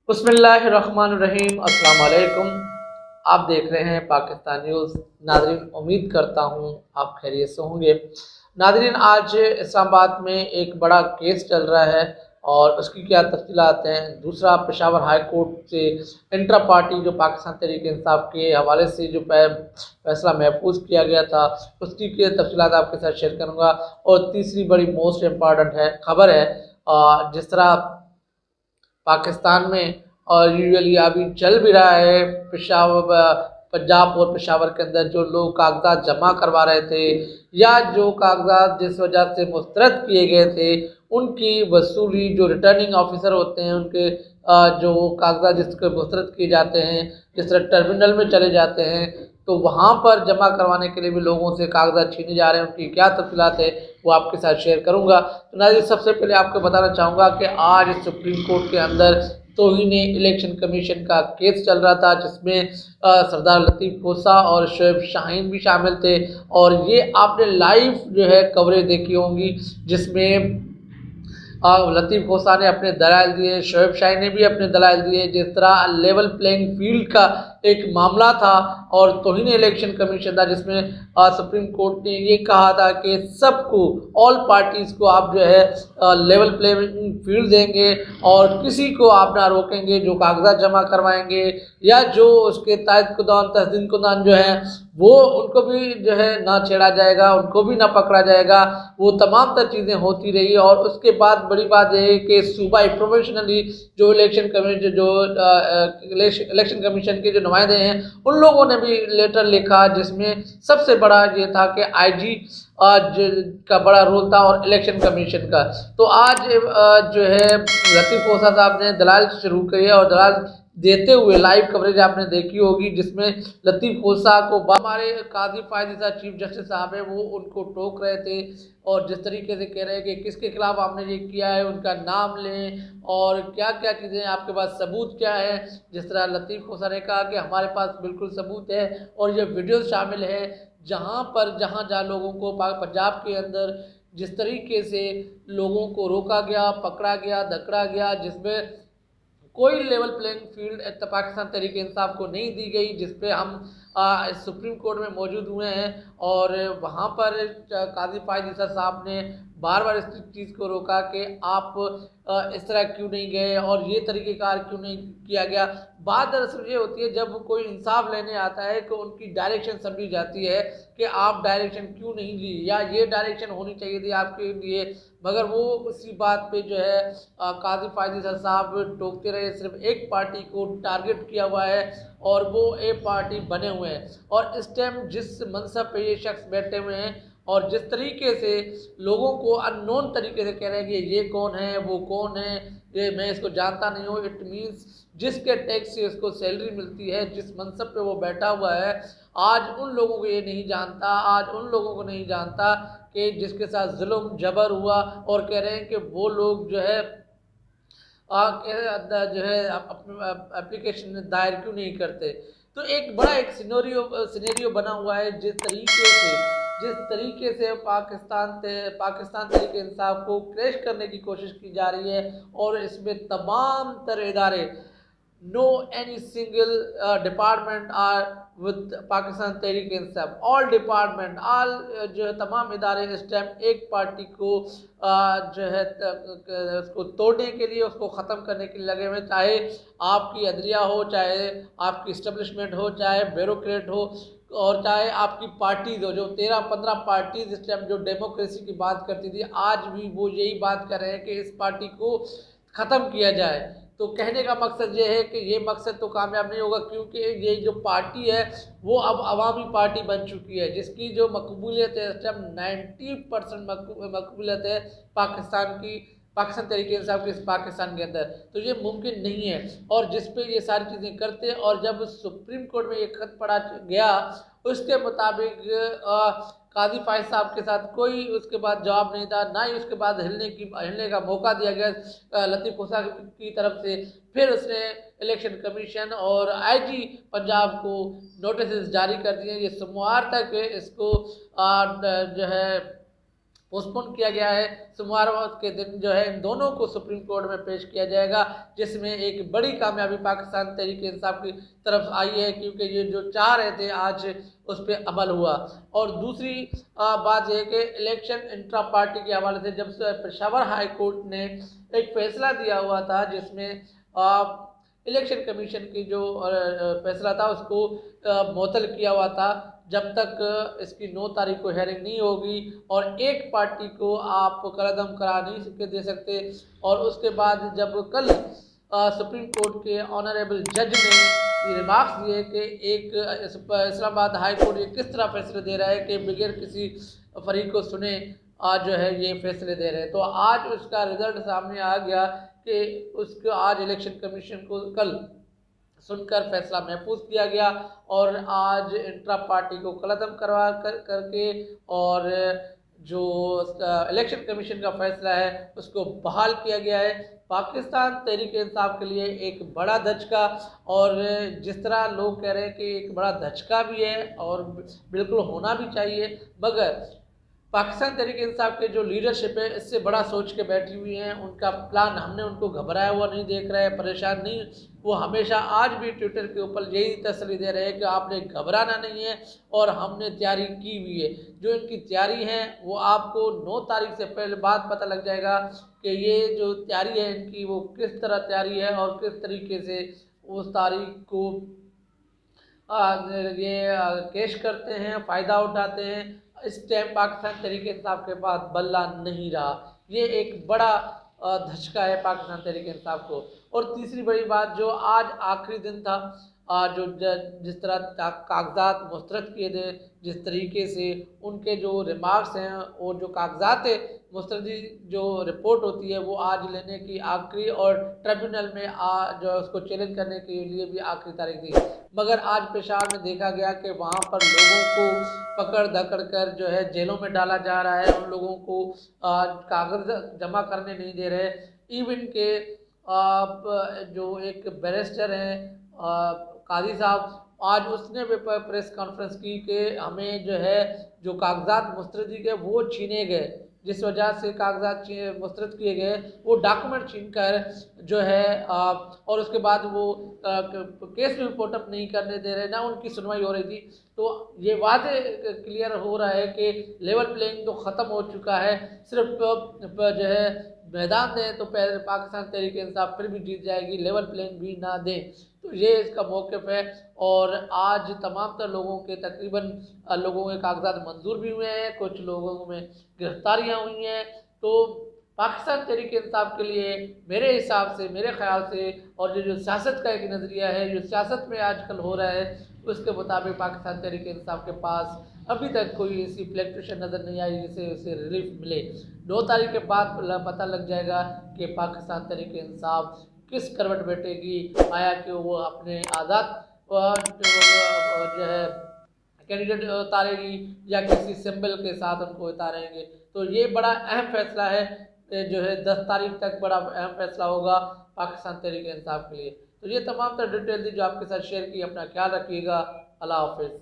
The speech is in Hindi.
बिस्मिल्लाहिर्रहमानिर्रहीम, अस्सलाम वालेकुम। आप देख रहे हैं पाकिस्तान न्यूज़। नादरीन, उम्मीद करता हूँ आप खैरियत से होंगे। नादरीन, आज इस्लामाबाद में एक बड़ा केस चल रहा है और उसकी क्या तफसीलात हैं। दूसरा, पेशावर हाई कोर्ट से इंट्रा पार्टी जो पाकिस्तान तहरीक इंसाफ के हवाले से जो फैसला महफूज किया गया था, उसकी क्या तफसीलात आपके साथ शेयर करूँगा। और तीसरी बड़ी मोस्ट इम्पॉर्टेंट है खबर है, जिस तरह पाकिस्तान में और यूजुअली अभी चल भी रहा है, पंजाब और पेशावर के अंदर जो लोग कागजात जमा करवा रहे थे या जो कागजात जिस वजह से मुस्तरद किए गए थे, उनकी वसूली जो रिटर्निंग ऑफिसर होते हैं उनके जो कागजात जिसके मुस्तरद किए जाते हैं, जिस तरह टर्मिनल में चले जाते हैं, तो वहाँ पर जमा करवाने के लिए भी लोगों से कागजात छीने जा रहे हैं। उनकी क्या तफसीलात है वो आपके साथ शेयर करूँगा। तो नाज़रीन, सबसे पहले आपको बताना चाहूँगा कि आज सुप्रीम कोर्ट के अंदर तौहीन इलेक्शन कमीशन का केस चल रहा था, जिसमें सरदार लतीफ़ खोसा और शोएब शाहीन भी शामिल थे। और ये आपने लाइव जो है कवरेज देखी होंगी, जिसमें लतीफ़ खोसा ने अपने दलाइल दिए, शोएब शाहीन ने भी अपने दलाइल दिए। जिस तरह लेवल प्लेइंग फील्ड का एक मामला था और तौहीन इलेक्शन कमीशन था, जिसमें सुप्रीम कोर्ट ने ये कहा था कि सबको, ऑल पार्टीज़ को आप जो है लेवल प्लेइंग फील्ड देंगे और किसी को आप ना रोकेंगे जो कागजात जमा करवाएंगे या जो उसके तायद कुदान तस्दीन कुदान जो है वो उनको भी जो है ना छेड़ा जाएगा, उनको भी ना पकड़ा जाएगा। वो तमाम तर चीज़ें होती रही। और उसके बाद बड़ी बात यह है कि सूबाई प्रोफेशनली जो इलेक्शन कमीशन के जो नुमाइंदे हैं, उन लोगों ने भी लेटर लिखा, जिसमें सबसे बड़ा ये था कि आईजी आज का बड़ा रोल था और इलेक्शन कमीशन का। तो आज जो है लतीफ़ खोसा साहब ने दलाल शुरू की है और दलाल देते हुए लाइव कवरेज आपने देखी होगी, जिसमें लतीफ़ खोसा को हमारे काजी फायद चीफ जस्टिस साहब है वो उनको टोक रहे थे और जिस तरीके से कह रहे हैं कि किसके खिलाफ आपने ये किया है, उनका नाम लें और क्या क्या चीज़ें आपके पास सबूत क्या है। जिस तरह लतीफ़ खोसा ने कहा कि हमारे पास बिल्कुल सबूत है और ये वीडियो शामिल है, जहाँ लोगों को पंजाब के अंदर जिस तरीके से लोगों को रोका गया, पकड़ा गया, धकड़ा गया, जिसमें कोई level playing field Pakistan Tehreek इंसाफ को नहीं दी गई, जिस पे हम सुप्रीम कोर्ट में मौजूद हुए हैं और वहाँ पर काजी फायद ईसा साहब ने बार बार इस चीज़ को रोका कि आप इस तरह क्यों नहीं गए और ये तरीक़ेकार क्यों नहीं किया गया। बात दरअसल ये होती है, जब कोई इंसाफ लेने आता है कि उनकी डायरेक्शन समझी जाती है कि आप डायरेक्शन क्यों नहीं ली या ये डायरेक्शन होनी चाहिए थी आपके लिए, मगर वो उसी बात पे जो है काजी फायद ईसा साहब टोकते रहे। सिर्फ एक पार्टी को टारगेट किया हुआ है और वो एक पार्टी बने हुए हैं। और इस टाइम जिस मनसब पे ये शख्स बैठे हुए हैं और जिस तरीके से लोगों को अननोन तरीके से कह रहे हैं कि ये कौन है, वो कौन है, ये मैं इसको जानता नहीं हूँ, इट मीन्स जिसके टैक्स से उसको सैलरी मिलती है, जिस मनसब पे वो बैठा हुआ है, आज उन लोगों को ये नहीं जानता, आज उन लोगों को नहीं जानता कि जिसके साथ जुल्म जबर हुआ। और कह रहे हैं कि वो लोग जो है अपने एप्लीकेशन दायर क्यों नहीं करते। तो एक बड़ा एक सिनेरियो बना हुआ है, जिस तरीके से पाकिस्तान तहरीक इंसाफ को क्रैश करने की कोशिश की जा रही है। और इसमें तमाम तर इदारे, no any single department are with Pakistan Tehreek Insaf, all department, all जो है तमाम इदारे इस टाइम एक पार्टी को जो है उसको तोड़ने के लिए, उसको ख़त्म करने के लिए लगे हुए। चाहे आपकी अदलिया हो, चाहे आपकी इस्टेब्लिशमेंट हो, चाहे ब्यूरोक्रेट हो और चाहे आपकी पार्टीज़ हो, जो 13-15 पार्टीज़ इस टाइम जो डेमोक्रेसी की बात करती थी, आज भी वो यही बात कर रहे हैं कि इस पार्टी को ख़त्म किया जाए। तो कहने का मकसद ये है कि ये मकसद तो कामयाब नहीं होगा, क्योंकि ये जो पार्टी है वो अब अवामी पार्टी बन चुकी है, जिसकी जो मकबूलियत है इस टाइम 90% मकबूलियत है पाकिस्तान तरीके इंसाफ के इस पाकिस्तान के अंदर। तो ये मुमकिन नहीं है और जिस पे ये सारी चीज़ें करते हैं। और जब सुप्रीम कोर्ट में ये खत पढ़ा गया, उसके मुताबिक काजी फायद साहब के साथ कोई उसके बाद जवाब नहीं था, ना ही उसके बाद हिलने का मौका दिया गया लतीफ़ खोसा की तरफ से। फिर उसने इलेक्शन कमीशन और आईजी पंजाब को नोटिस जारी कर दिए। ये सोमवार तक इसको जो है पोस्टपोन किया गया है। सोमवार के दिन जो है इन दोनों को सुप्रीम कोर्ट में पेश किया जाएगा, जिसमें एक बड़ी कामयाबी पाकिस्तान तहरीक इंसाफ की तरफ आई है, क्योंकि ये जो चाह रहे थे आज उस पर अमल हुआ। और दूसरी बात यह कि इलेक्शन इंट्रा पार्टी के हवाले से जब से पेशावर हाई कोर्ट ने एक फैसला दिया हुआ था, जिसमें इलेक्शन कमीशन की जो फैसला था उसको मुअत्तल किया हुआ था जब तक इसकी 9 तारीख को हेयरिंग नहीं होगी, और एक पार्टी को आप कलअदम करा नहीं दे सकते। और उसके बाद जब कल सुप्रीम कोर्ट के ऑनरेबल जज ने ये रिमार्क्स दिए कि एक इस्लामाबाद हाई कोर्ट ये किस तरह फैसले दे रहा है कि बगैर किसी फरीक को सुने आज जो है ये फैसले दे रहे हैं, तो आज उसका रिजल्ट सामने आ गया कि उसको आज इलेक्शन कमीशन को कल सुनकर फैसला महफूज किया गया, और आज इंट्रा पार्टी को कलअदम करवा करके और जो इलेक्शन कमीशन का फैसला है उसको बहाल किया गया है। पाकिस्तान तहरीक इंसाफ के लिए एक बड़ा धचका, और जिस तरह लोग कह रहे हैं कि एक बड़ा धचका भी है और बिल्कुल होना भी चाहिए, मगर पाकिस्तान तहरीक इंसाफ के जो लीडरशिप है इससे बड़ा सोच के बैठी हुई हैं। उनका प्लान, हमने उनको घबराया हुआ नहीं देख रहा है, परेशान नहीं। वो हमेशा आज भी ट्विटर के ऊपर यही तसल्ली दे रहे हैं कि आपने घबराना नहीं है और हमने तैयारी की हुई है। जो इनकी तैयारी है वो आपको 9 तारीख से पहले बाद पता लग जाएगा कि ये जो तैयारी है इनकी वो किस तरह तैयारी है और किस तरीके से उस तारीख को ये केश करते हैं, फ़ायदा उठाते हैं। इस टाइम पाकिस्तान तहरीक इंसाफ के पास बल्ला नहीं रहा। ये एक बड़ा धचका है पाकिस्तान तहरीक इंसाफ को। और तीसरी बड़ी बात, जो आज आखिरी दिन था, जो जिस तरह कागजात मुस्तरद किए थे, जिस तरीके से उनके जो रिमार्क्स हैं और जो कागजात है मुस्तरदी जो रिपोर्ट होती है वो आज लेने की आखिरी, और ट्रिब्यूनल में जो है उसको चैलेंज करने के लिए भी आखिरी तारीख थी। मगर आज पेशावर में देखा गया कि वहाँ पर लोगों को पकड़ धकड़ कर जो है जेलों में डाला जा रहा है, उन लोगों को कागज जमा करने नहीं दे रहे। इवन के जो एक बैरिस्टर हैं काजी साहब, आज उसने भी प्रेस कॉन्फ्रेंस की कि हमें जो है जो कागजात मुस्तरदी के वो छीने गए, जिस वजह से कागजात मुस्तरद किए गए, वो डॉक्यूमेंट छीन कर जो है और उसके बाद वो केस भी रिपोर्ट नहीं करने दे रहे, ना उनकी सुनवाई हो रही थी। तो ये वादे क्लियर हो रहा है कि लेवल प्लेइंग तो ख़त्म हो चुका है, सिर्फ जो है मैदान दें तो पाकिस्तान तहरीक इंसाफ फिर भी जीत जाएगी, लेवल प्लेइंग भी ना दें। तो ये इसका मौक़िफ़ है। और आज तमाम तर लोगों के तकरीबन लोगों के कागजात मंजूर भी हुए हैं, कुछ लोगों में गिरफ्तारियाँ हुई हैं। तो पाकिस्तान तहरीक इंसाफ के लिए मेरे हिसाब से, मेरे ख्याल से, और जो सियासत का एक नज़रिया है, जो सियासत में आजकल हो रहा है, उसके मुताबिक पाकिस्तान तहरीक इंसाफ के पास अभी तक कोई ऐसी फ्लक्चुएशन नज़र नहीं आई जिससे उसे रिलीफ मिले। 9 तारीख के बाद पता लग जाएगा कि पाकिस्तान तहरीक इंसाफ किस करवट बैठेगी, आया कि वो अपने आज़ाद जो है कैंडिडेट उतारेगी या किसी सिंबल के साथ उनको उतारेंगे। तो ये बड़ा अहम फैसला है, जो है 10 तारीख तक बड़ा अहम फैसला होगा पाकिस्तान तहरीक इंसाफ के लिए। तो ये तमाम तर डिटेल थी जो आपके साथ शेयर की। अपना ख्याल रखिएगा। अल्लाह हाफिज़।